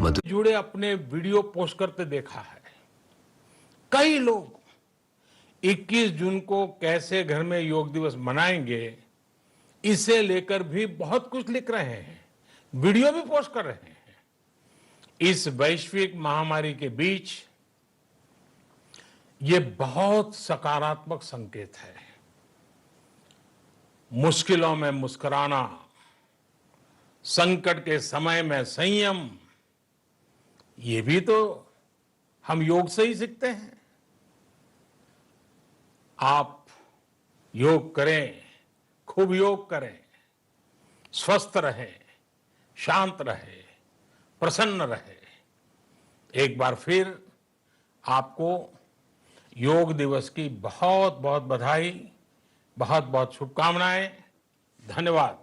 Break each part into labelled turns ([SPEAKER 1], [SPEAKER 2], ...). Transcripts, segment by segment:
[SPEAKER 1] जुड़े अपने video post करते देखा है। कई लोग 21 जून को कैसे घर में योग दिवस मनाएंगे, इसे लेकर भी बहुत कुछ लिख रहे हैं, वीडियो भी पोस्ट कर रहे हैं। इस वैश्विक महामारी के बीच ये बहुत सकारात्मक संकेत है। मुश्किलों में मुस्कुराना, संकट के समय में संयम, ये भी तो हम योग से ही सीखते हैं। आप योग करें, खूब योग करें, स्वस्थ रहें, शांत रहें, प्रसन्न रहें। एक बार फिर आपको योग दिवस की बहुत बहुत बधाई, बहुत बहुत शुभकामनाएं। धन्यवाद।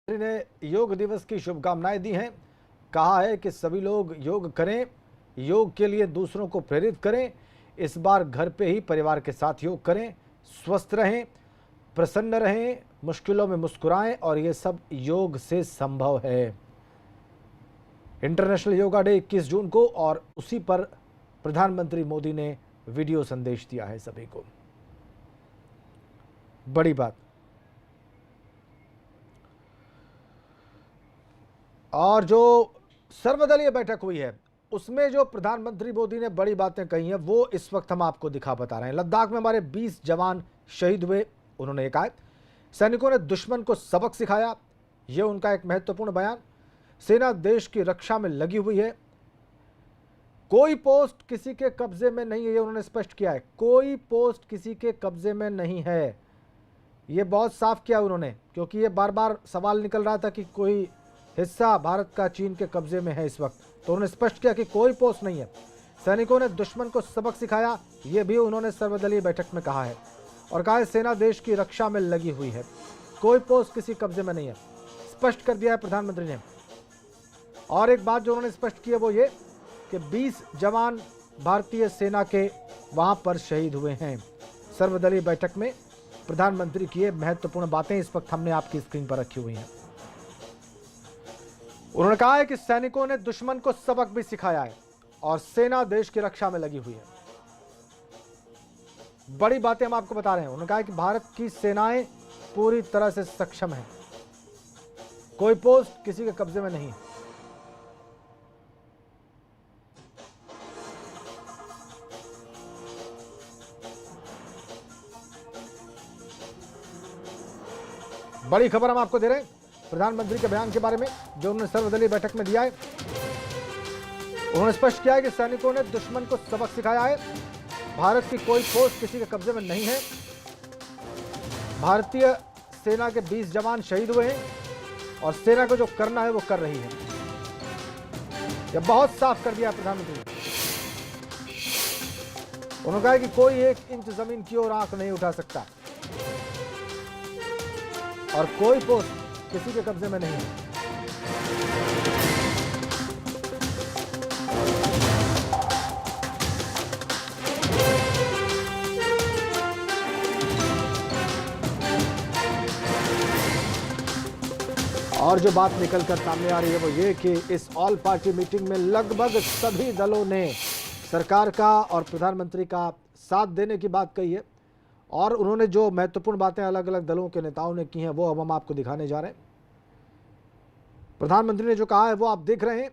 [SPEAKER 2] ने योग दिवस की शुभकामनाएं दी हैं। कहा है कि सभी लोग योग करें, योग के लिए दूसरों को प्रेरित करें। इस बार घर पे ही परिवार के साथ योग करें, स्वस्थ रहें, प्रसन्न रहें, मुश्किलों में मुस्कुराएं और ये सब योग से संभव है। इंटरनेशनल योगा डे 21 जून को और उसी पर प्रधानमंत्री मोदी ने वीडियो संदेश दिया है सभी को। बड़ी बात। और जो सर्वदलीय बैठक हुई है उसमें जो प्रधानमंत्री मोदी ने बड़ी बातें कही हैं वो इस वक्त हम आपको बता रहे हैं। लद्दाख में हमारे 20 जवान शहीद हुए। उन्होंने ये कहा, सैनिकों ने दुश्मन को सबक सिखाया। ये उनका एक महत्वपूर्ण बयान। सेना देश की रक्षा में लगी हुई है। कोई पोस्ट किसी के कब्जे में नहीं है, ये उन्होंने स्पष्ट किया है। कोई पोस्ट किसी के कब्जे में नहीं है, ये बहुत साफ किया उन्होंने, क्योंकि ये बार बार सवाल निकल रहा था कि कोई हिस्सा भारत का चीन के कब्जे में है इस वक्त। तो उन्होंने स्पष्ट किया कि कोई पोस्ट नहीं है। सैनिकों ने दुश्मन को सबक सिखाया, ये भी उन्होंने सर्वदलीय बैठक में कहा है। और कहा है सेना देश की रक्षा में लगी हुई है, कोई पोस्ट किसी कब्जे में नहीं है, स्पष्ट कर दिया है प्रधानमंत्री ने। और एक बात जो उन्होंने स्पष्ट की है वो ये कि 20 जवान भारतीय सेना के वहां पर शहीद हुए हैं। सर्वदलीय बैठक में प्रधानमंत्री की ये महत्वपूर्ण बातें इस वक्त हमने आपकी स्क्रीन पर रखी हुई हैं। उन्होंने कहा है कि सैनिकों ने दुश्मन को सबक भी सिखाया है और सेना देश की रक्षा में लगी हुई है। बड़ी बातें हम आपको बता रहे हैं। उन्होंने कहा कि भारत की सेनाएं पूरी तरह से सक्षम हैं, कोई पोस्ट किसी के कब्जे में नहीं है। बड़ी खबर हम आपको दे रहे हैं प्रधानमंत्री के बयान के बारे में जो उन्होंने सर्वदलीय बैठक में दिया है। उन्होंने स्पष्ट किया है कि सैनिकों ने दुश्मन को सबक सिखाया है। भारत की कोई पोस्ट किसी के कब्जे में नहीं है। भारतीय सेना के 20 जवान शहीद हुए हैं और सेना को जो करना है वो कर रही है। यह बहुत साफ कर दिया प्रधानमंत्री ने। उन्होंने कहा कि कोई 1 इंच जमीन की ओर आंख नहीं उठा सकता और कोई पोस्ट किसी के कब्जे में नहीं है। और जो बात निकलकर सामने आ रही है वो ये कि इस ऑल पार्टी मीटिंग में लगभग सभी दलों ने सरकार का और प्रधानमंत्री का साथ देने की बात कही है। और उन्होंने जो महत्वपूर्ण बातें अलग अलग दलों के नेताओं ने की हैं वो अब हम आपको दिखाने जा रहे हैं। प्रधानमंत्री ने जो कहा है वो आप देख रहे हैं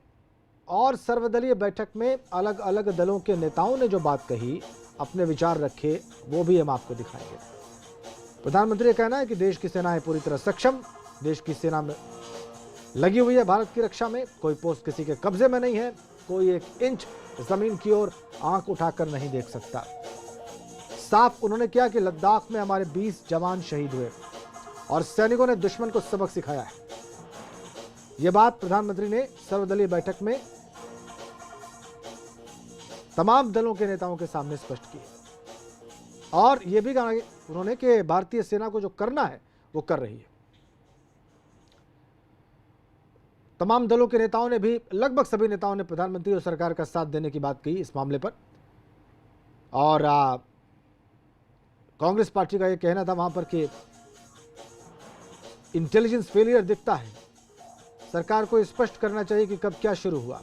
[SPEAKER 2] और सर्वदलीय बैठक में अलग अलग दलों के नेताओं ने जो बात कही, अपने विचार रखे, वो भी हम आपको दिखाएंगे। प्रधानमंत्री का कहना है कि देश की सेनाएं पूरी तरह सक्षम, देश की सेना में लगी हुई है भारत की रक्षा में, कोई पोस्ट किसी के कब्जे में नहीं है, कोई 1 इंच जमीन की ओर आंख उठाकर नहीं देख सकता। साफ उन्होंने किया कि लद्दाख में हमारे 20 जवान शहीद हुए और सैनिकों ने दुश्मन को सबक सिखाया है। यह बात प्रधानमंत्री ने सर्वदलीय बैठक में तमाम दलों के नेताओं के सामने स्पष्ट की। और यह भी कहा उन्होंने कि भारतीय सेना को जो करना है वो कर रही है। तमाम दलों के नेताओं ने भी, लगभग सभी नेताओं ने प्रधानमंत्री और सरकार का साथ देने की बात कही इस मामले पर। और कांग्रेस पार्टी का यह कहना था वहां पर कि इंटेलिजेंस फेलियर दिखता है, सरकार को स्पष्ट करना चाहिए कि कब क्या शुरू हुआ,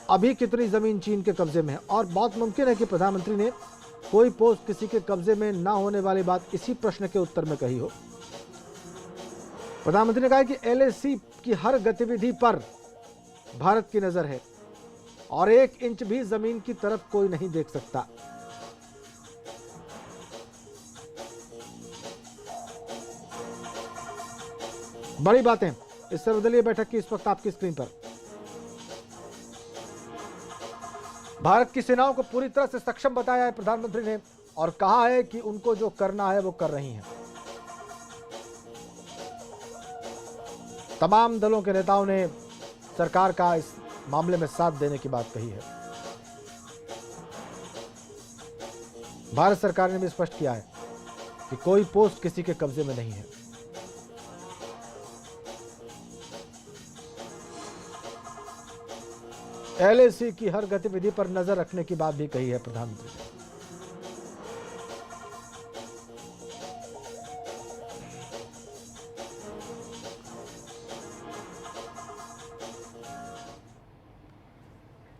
[SPEAKER 2] अभी कितनी जमीन चीन के कब्जे में है। और बहुत मुमकिन है कि प्रधानमंत्री ने कोई पोस्ट किसी के कब्जे में ना होने वाली बात इसी प्रश्न के उत्तर में कही हो। प्रधानमंत्री ने कहा कि एलएसी की हर गतिविधि पर भारत की नजर है और 1 इंच भी जमीन की तरफ कोई नहीं देख सकता। बड़ी बातें इस सर्वदलीय बैठक की इस वक्त आपकी स्क्रीन पर। भारत की सेनाओं को पूरी तरह से सक्षम बताया है प्रधानमंत्री ने और कहा है कि उनको जो करना है वो कर रही हैं। तमाम दलों के नेताओं ने सरकार का इस मामले में साथ देने की बात कही है। भारत सरकार ने भी स्पष्ट किया है कि कोई पोस्ट किसी के कब्जे में नहीं है। एलएसी की हर गतिविधि पर नजर रखने की बात भी कही है प्रधानमंत्री ने।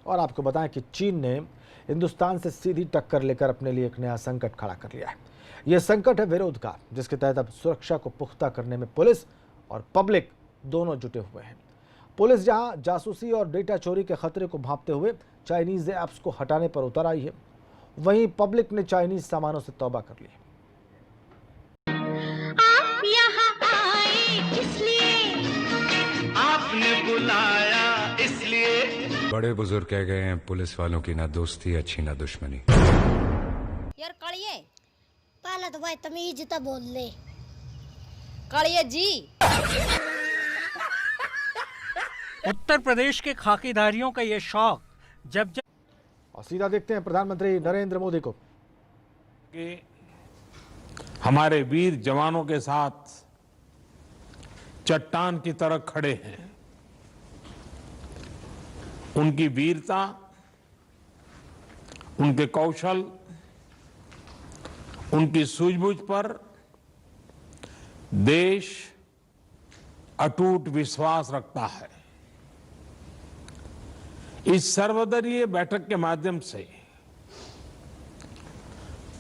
[SPEAKER 2] और आपको बताएं कि चीन ने हिंदुस्तान से सीधी टक्कर लेकर अपने लिए एक नया संकट खड़ा कर लिया है। यह संकट है विरोध का, जिसके तहत अब सुरक्षा को पुख्ता करने में पुलिस और पब्लिक दोनों जुटे हुए हैं। पुलिस जहां जासूसी और डेटा चोरी के खतरे को भांपते हुए चाइनीज ऐप्स को हटाने पर उतर आई है, वहीं पब्लिक ने चाइनीज सामानों से तौबा कर ली है।
[SPEAKER 3] आप यहाँ आए इसलिए, आपने बुलाया इसलिए।
[SPEAKER 4] बड़े बुजुर्ग कह गए हैं, पुलिस वालों की ना दोस्ती अच्छी ना दुश्मनी।
[SPEAKER 5] यार कालिए,
[SPEAKER 6] पहले तो भाई तमीज तो बोल ले।
[SPEAKER 5] कालिए जी,
[SPEAKER 7] उत्तर प्रदेश के खाकीधारियों का ये शौक जब
[SPEAKER 2] और सीधा देखते हैं प्रधानमंत्री नरेंद्र मोदी को
[SPEAKER 1] कि हमारे वीर जवानों के साथ चट्टान की तरह खड़े हैं। उनकी वीरता, उनके कौशल, उनकी सूझबूझ पर देश अटूट विश्वास रखता है। इस सर्वदलीय बैठक के माध्यम से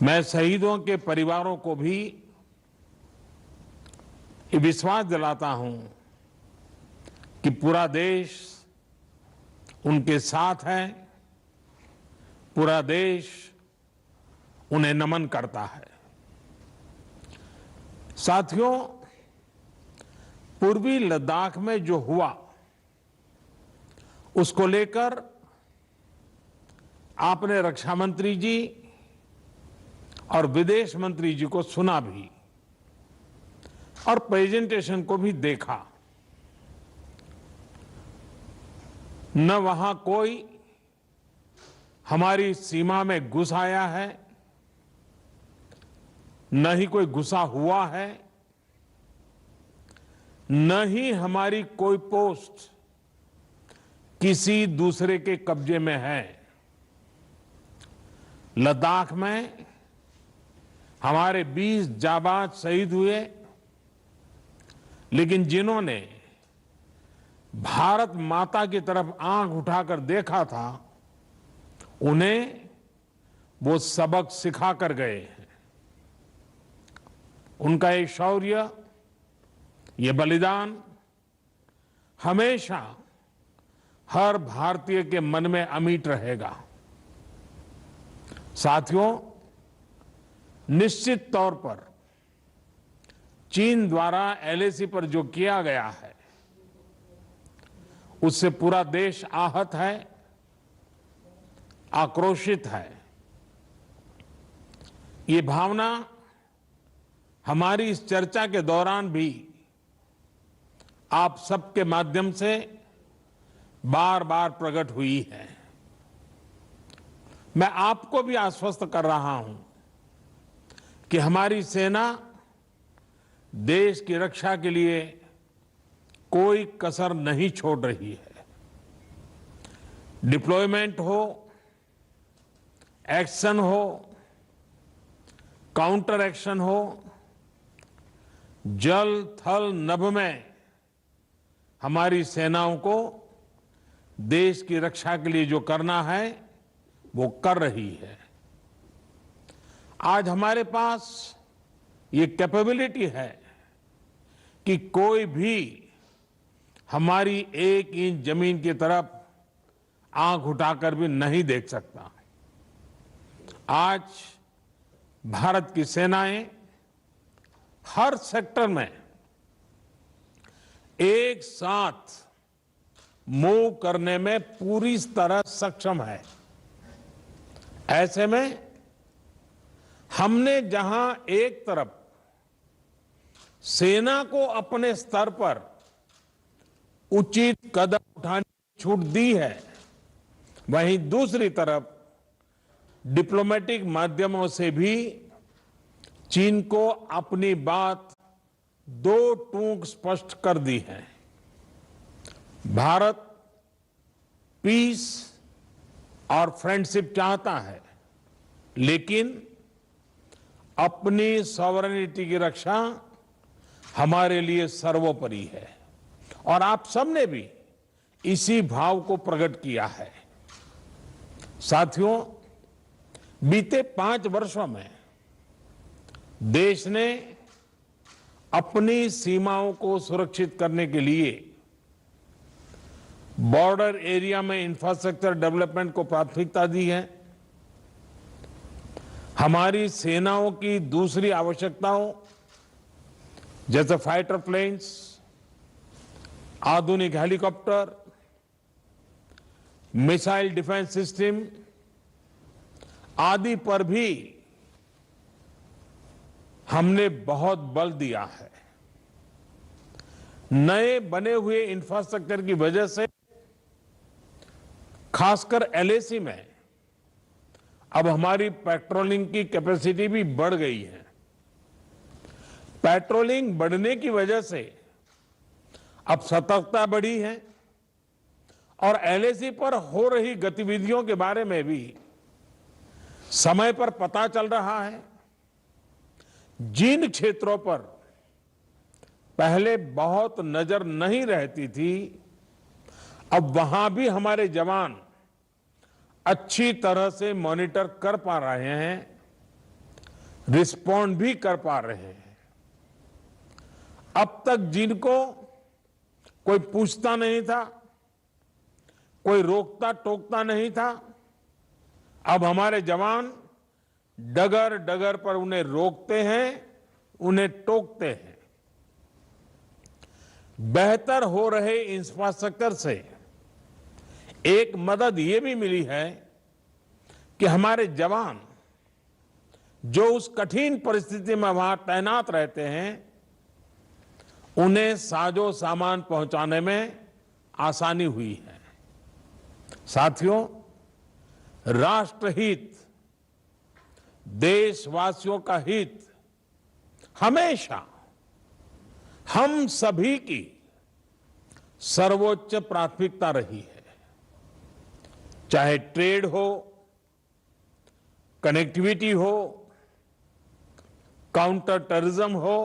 [SPEAKER 1] मैं शहीदों के परिवारों को भी ये विश्वास दिलाता हूं कि पूरा देश उनके साथ है, पूरा देश उन्हें नमन करता है। साथियों, पूर्वी लद्दाख में जो हुआ उसको लेकर आपने रक्षा मंत्री जी और विदेश मंत्री जी को सुना भी और प्रेजेंटेशन को भी देखा। न वहां कोई हमारी सीमा में घुस आया है, न ही कोई घुसा हुआ है, न ही हमारी कोई पोस्ट किसी दूसरे के कब्जे में है। लद्दाख में हमारे 20 जाबाज शहीद हुए, लेकिन जिन्होंने भारत माता की तरफ आंख उठाकर देखा था, उन्हें वो सबक सिखा कर गए हैं। उनका ये शौर्य, ये बलिदान हमेशा हर भारतीय के मन में अमिट रहेगा। साथियों, निश्चित तौर पर चीन द्वारा एलएसी पर जो किया गया है, उससे पूरा देश आहत है, आक्रोशित है। ये भावना हमारी इस चर्चा के दौरान भी आप सबके माध्यम से बार बार प्रकट हुई है। मैं आपको भी आश्वस्त कर रहा हूं कि हमारी सेना देश की रक्षा के लिए कोई कसर नहीं छोड़ रही है। डिप्लॉयमेंट हो, एक्शन हो, काउंटर एक्शन हो, जल थल नभ में हमारी सेनाओं को देश की रक्षा के लिए जो करना है वो कर रही है। आज हमारे पास ये कैपेबिलिटी है कि कोई भी हमारी 1 इंच जमीन की तरफ आंख उठाकर भी नहीं देख सकता। आज भारत की सेनाएं हर सेक्टर में एक साथ मूव करने में पूरी तरह सक्षम है। ऐसे में हमने जहां एक तरफ सेना को अपने स्तर पर उचित कदम उठाने की छूट दी है, वहीं दूसरी तरफ डिप्लोमेटिक माध्यमों से भी चीन को अपनी बात दो टूक स्पष्ट कर दी है। भारत पीस और फ्रेंडशिप चाहता है, लेकिन अपनी सॉवरेनिटी की रक्षा हमारे लिए सर्वोपरि है और आप सबने भी इसी भाव को प्रकट किया है। साथियों, बीते 5 वर्षों में देश ने अपनी सीमाओं को सुरक्षित करने के लिए बॉर्डर एरिया में इंफ्रास्ट्रक्चर डेवलपमेंट को प्राथमिकता दी है। हमारी सेनाओं की दूसरी आवश्यकताओं जैसे फाइटर प्लेन्स, आधुनिक हेलीकॉप्टर, मिसाइल डिफेंस सिस्टम आदि पर भी हमने बहुत बल दिया है। नए बने हुए इंफ्रास्ट्रक्चर की वजह से खासकर एलएसी में अब हमारी पेट्रोलिंग की कैपेसिटी भी बढ़ गई है। पेट्रोलिंग बढ़ने की वजह से अब सतर्कता बढ़ी है और एलएसी पर हो रही गतिविधियों के बारे में भी समय पर पता चल रहा है। जिन क्षेत्रों पर पहले बहुत नजर नहीं रहती थी, अब वहां भी हमारे जवान अच्छी तरह से मॉनिटर कर पा रहे हैं, रिस्पॉन्ड भी कर पा रहे हैं। अब तक जिनको कोई पूछता नहीं था, कोई रोकता टोकता नहीं था, अब हमारे जवान डगर डगर पर उन्हें रोकते हैं, उन्हें टोकते हैं। बेहतर हो रहे इंफ्रास्ट्रक्चर से एक मदद ये भी मिली है कि हमारे जवान जो उस कठिन परिस्थिति में वहां तैनात रहते हैं, उन्हें साजो सामान पहुंचाने में आसानी हुई है। साथियों, राष्ट्रहित, देशवासियों का हित हमेशा हम सभी की सर्वोच्च प्राथमिकता रही है। चाहे ट्रेड हो, कनेक्टिविटी हो, काउंटर टेररिज्म हो,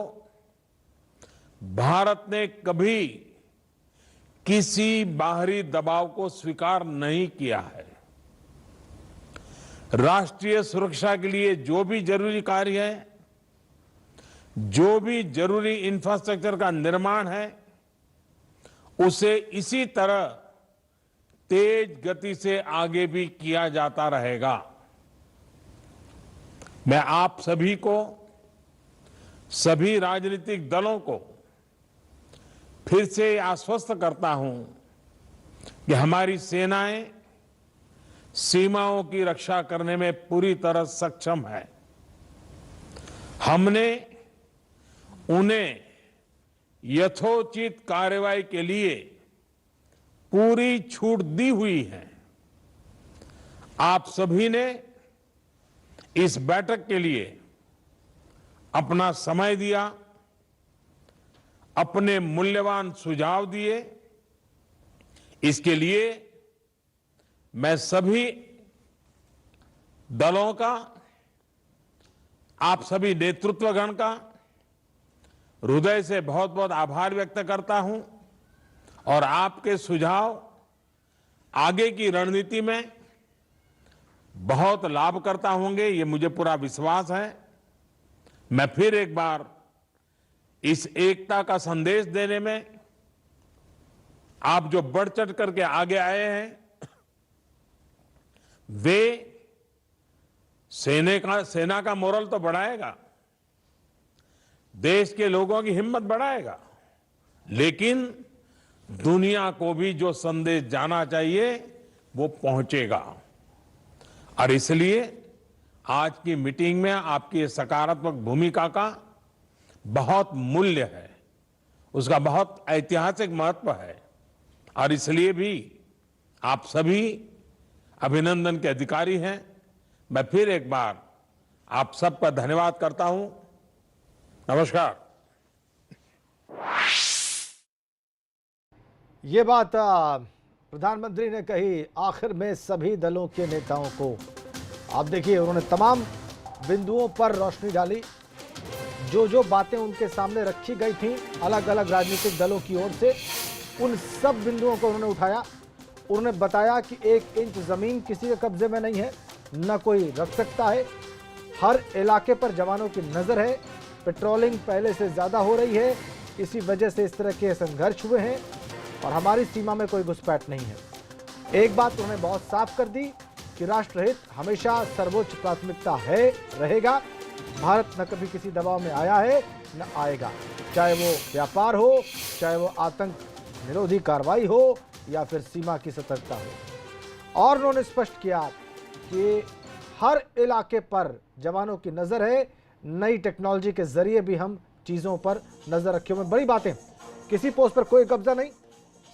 [SPEAKER 1] भारत ने कभी किसी बाहरी दबाव को स्वीकार नहीं किया है। राष्ट्रीय सुरक्षा के लिए जो भी जरूरी कार्य है, जो भी जरूरी इंफ्रास्ट्रक्चर का निर्माण है, उसे इसी तरह तेज गति से आगे भी किया जाता रहेगा। मैं आप सभी को, सभी राजनीतिक दलों को फिर से आश्वस्त करता हूं कि हमारी सेनाएं सीमाओं की रक्षा करने में पूरी तरह सक्षम है। हमने उन्हें यथोचित कार्रवाई के लिए पूरी छूट दी हुई है। आप सभी ने इस बैठक के लिए अपना समय दिया, अपने मूल्यवान सुझाव दिए। इसके लिए मैं सभी दलों का आप सभी नेतृत्वगण का हृदय से बहुत बहुत आभार व्यक्त करता हूं और आपके सुझाव आगे की रणनीति में बहुत लाभकर्ता होंगे, ये मुझे पूरा विश्वास है। मैं फिर एक बार इस एकता का संदेश देने में आप जो बढ़ चढ़ करके आगे आए हैं, वे सेना का मोरल तो बढ़ाएगा, देश के लोगों की हिम्मत बढ़ाएगा, लेकिन दुनिया को भी जो संदेश जाना चाहिए वो पहुंचेगा। और इसलिए आज की मीटिंग में आपकी सकारात्मक भूमिका का बहुत मूल्य है, उसका बहुत ऐतिहासिक महत्व है। और इसलिए भी आप सभी अभिनंदन के अधिकारी हैं। मैं फिर एक बार आप सबका धन्यवाद करता हूं। नमस्कार।
[SPEAKER 2] ये बात प्रधानमंत्री ने कही आखिर में सभी दलों के नेताओं को। आप देखिए, उन्होंने तमाम बिंदुओं पर रोशनी डाली। जो बातें उनके सामने रखी गई थी अलग अलग राजनीतिक दलों की ओर से, उन सब बिंदुओं को उन्होंने उठाया। उन्होंने बताया कि 1 इंच जमीन किसी के कब्जे में नहीं है, न कोई रख सकता है। हर इलाके पर जवानों की नजर है। पेट्रोलिंग पहले से ज्यादा हो रही है, इसी वजह से इस तरह के संघर्ष हुए हैं और हमारी सीमा में कोई घुसपैठ नहीं है। एक बात उन्होंने बहुत साफ कर दी कि राष्ट्रहित हमेशा सर्वोच्च प्राथमिकता है, रहेगा। भारत न कभी किसी दबाव में आया है न आएगा, चाहे वो व्यापार हो, चाहे वो आतंक निरोधी कार्रवाई हो या फिर सीमा की सतर्कता हो। और उन्होंने स्पष्ट किया कि हर इलाके पर जवानों की नजर है। नई टेक्नोलॉजी के जरिए भी हम चीजों पर नजर रखे हुए। बड़ी बातें, किसी पोस्ट पर कोई कब्जा नहीं,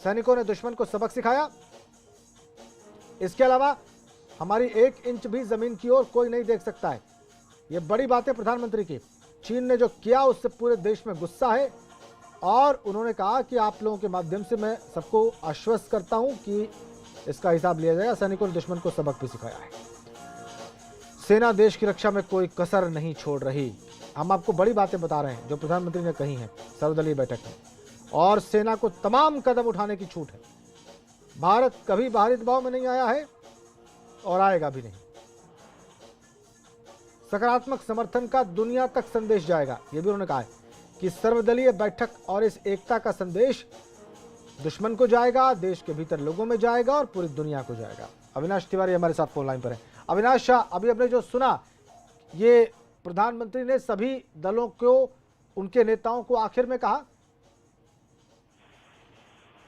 [SPEAKER 2] सैनिकों ने दुश्मन को सबक सिखाया। इसके अलावा हमारी 1 इंच भी जमीन की ओर कोई नहीं देख सकता है। ये बड़ी बातें प्रधानमंत्री की। चीन ने जो किया उससे पूरे देश में गुस्सा है और उन्होंने कहा कि आप लोगों के माध्यम से मैं सबको आश्वस्त करता हूं कि इसका हिसाब लिया जाएगा। सैनिकों ने दुश्मन को सबक भी सिखाया है। सेना देश की रक्षा में कोई कसर नहीं छोड़ रही। हम आपको बड़ी बातें बता रहे हैं जो प्रधानमंत्री ने कही हैं सर्वदलीय बैठक में, और सेना को तमाम कदम उठाने की छूट है। भारत कभी बाहरी दबाव में नहीं आया है और आएगा भी नहीं। सकारात्मक समर्थन का दुनिया तक संदेश जाएगा, यह भी उन्होंने कहा है कि सर्वदलीय बैठक और इस एकता का संदेश दुश्मन को जाएगा, देश के भीतर लोगों में जाएगा और पूरी दुनिया को जाएगा। अविनाश तिवारी हमारे साथ फोन लाइन पर है। अविनाश शाह, अभी हमने जो सुना, ये प्रधानमंत्री ने सभी दलों को, उनके नेताओं को आखिर में कहा।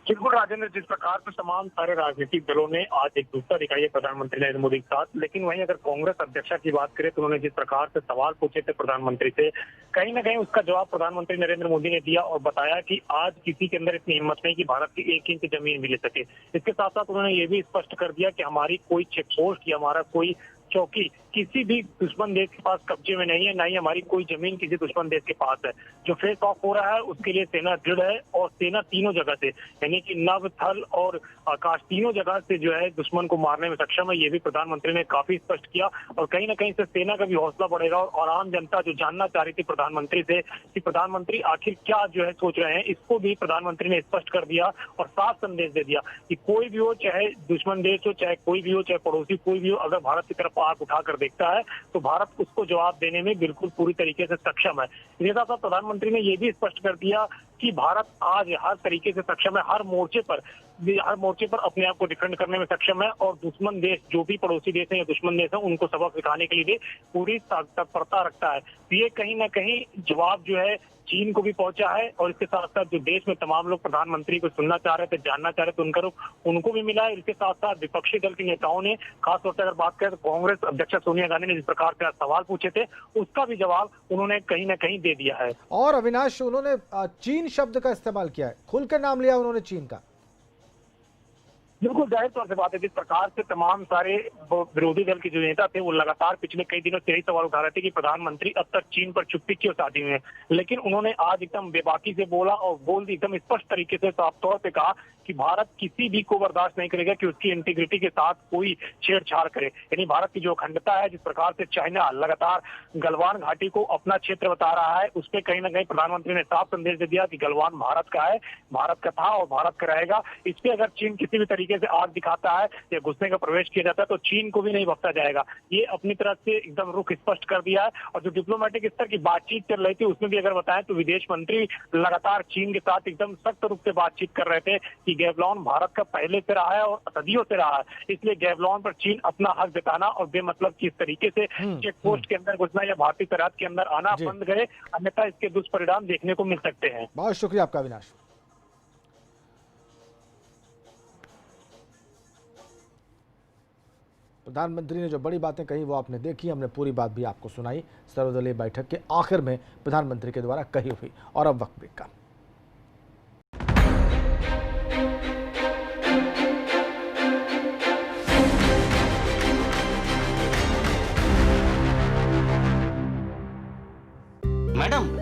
[SPEAKER 8] बिल्कुल राजेंद्र, जिस प्रकार से तमाम सारे राजनीतिक दलों ने आज एक दूसरा दिखाई है प्रधानमंत्री नरेंद्र मोदी के साथ, लेकिन वहीं अगर कांग्रेस अध्यक्षा की बात करें तो उन्होंने जिस प्रकार से सवाल पूछे थे प्रधानमंत्री से, कहीं ना कहीं उसका जवाब प्रधानमंत्री नरेंद्र मोदी ने दिया और बताया कि आज किसी के अंदर इतनी हिम्मत नहीं कि भारत की 1 इंच जमीन भी ले सके। इसके साथ साथ उन्होंने ये भी स्पष्ट कर दिया कि हमारी कोई चेक पोस्ट या हमारा कोई चौकी किसी भी दुश्मन देश के पास कब्जे में नहीं है, ना ही हमारी कोई जमीन किसी दुश्मन देश के पास है। जो फेस ऑफ हो रहा है उसके लिए सेना दृढ़ है और सेना तीनों जगह से, यानी कि नभ, थल और आकाश, तीनों जगह से जो है दुश्मन को मारने में सक्षम है। ये भी प्रधानमंत्री ने काफी स्पष्ट किया और कहीं ना कहीं से सेना का भी हौसला बढ़ेगा। और आम जनता जो जानना चाह रही थी प्रधानमंत्री से कि प्रधानमंत्री आखिर क्या जो है सोच रहे हैं, इसको भी प्रधानमंत्री ने स्पष्ट कर दिया और साफ संदेश दे दिया कि कोई भी हो, चाहे दुश्मन देश हो, चाहे कोई भी हो, चाहे पड़ोसी कोई भी हो, अगर भारत की तरफ आंख उठाकर देखता है तो भारत उसको जवाब देने में बिल्कुल पूरी तरीके से सक्षम है। इसके साथ साथ प्रधानमंत्री ने यह भी स्पष्ट कर दिया कि भारत आज हर तरीके से सक्षम है, हर मोर्चे पर अपने आप को डिफेंड करने में सक्षम है और दुश्मन देश, जो भी पड़ोसी देश है या दुश्मन देश है, उनको सबक सिखाने के लिए पूरी तत्परता रखता है। तो ये कहीं ना कहीं जवाब जो है चीन को भी पहुंचा है और इसके साथ साथ जो देश में तमाम लोग प्रधानमंत्री को सुनना चाह रहे थे, जानना चाह रहे थे, उनका रुख उनको भी मिला है। इसके साथ साथ विपक्षी दल के नेताओं ने, खासतौर से अगर बात करें तो कांग्रेस अध्यक्ष सोनिया गांधी ने जिस प्रकार से सवाल पूछे थे उसका भी जवाब उन्होंने कहीं ना कहीं दे दिया है।
[SPEAKER 2] और अविनाश, उन्होंने चीन शब्द का इस्तेमाल किया है, खुल कर नाम लिया उन्होंने चीन का।
[SPEAKER 8] बिल्कुल जाहिर तौर से बात है, जिस प्रकार से तमाम सारे विरोधी दल के जो नेता थे वो लगातार पिछले कई दिनों से यही सवाल उठा रहे थे कि प्रधानमंत्री अब तक चीन पर चुप्पी क्यों साधी हुई है, लेकिन उन्होंने आज एकदम बेबाकी से बोला और बोल दी एकदम स्पष्ट तरीके से, साफ तौर पे कहा कि भारत किसी भी को बर्दाश्त नहीं करेगा कि उसकी इंटीग्रिटी के साथ कोई छेड़छाड़ करे। यानी भारत की जो अखंडता है, जिस प्रकार से चाइना लगातार गलवान घाटी को अपना क्षेत्र बता रहा है, उस पर कहीं ना कहीं प्रधानमंत्री ने साफ संदेश दे दिया कि गलवान भारत का है, भारत का था और भारत का रहेगा। इस पे अगर चीन किसी भी तरीके से आग दिखाता है या घुसने का प्रवेश किया जाता है तो चीन को भी नहीं बख्शा जाएगा। ये अपनी तरफ से एकदम रुख स्पष्ट कर दिया है। और जो डिप्लोमेटिक स्तर की बातचीत चल रही थी उसमें भी अगर बताएं तो विदेश मंत्री लगातार चीन के साथ एकदम सख्त रूप से बातचीत कर रहे थे कि गैवलॉन भारत का पहले से रहा है और सदियों से रहा है, इसलिए गैवलॉन पर चीन अपना हक जताना और बेमतलब की इस तरीके से चेक पोस्ट के अंदर घुसना या भारतीय सरहद के अंदर आना बंद करे, अन्यथा इसके दुष्परिणाम देखने को मिल सकते हैं।
[SPEAKER 2] बहुत शुक्रिया आपका अविनाश। प्रधानमंत्री ने जो बड़ी बातें कही वो आपने देखी, हमने पूरी बात भी आपको सुनाई। सर्वदलीय बैठक के आखिर में प्रधानमंत्री के द्वारा कही हुई। और अब वक्त ब्रेक का।
[SPEAKER 9] मैडम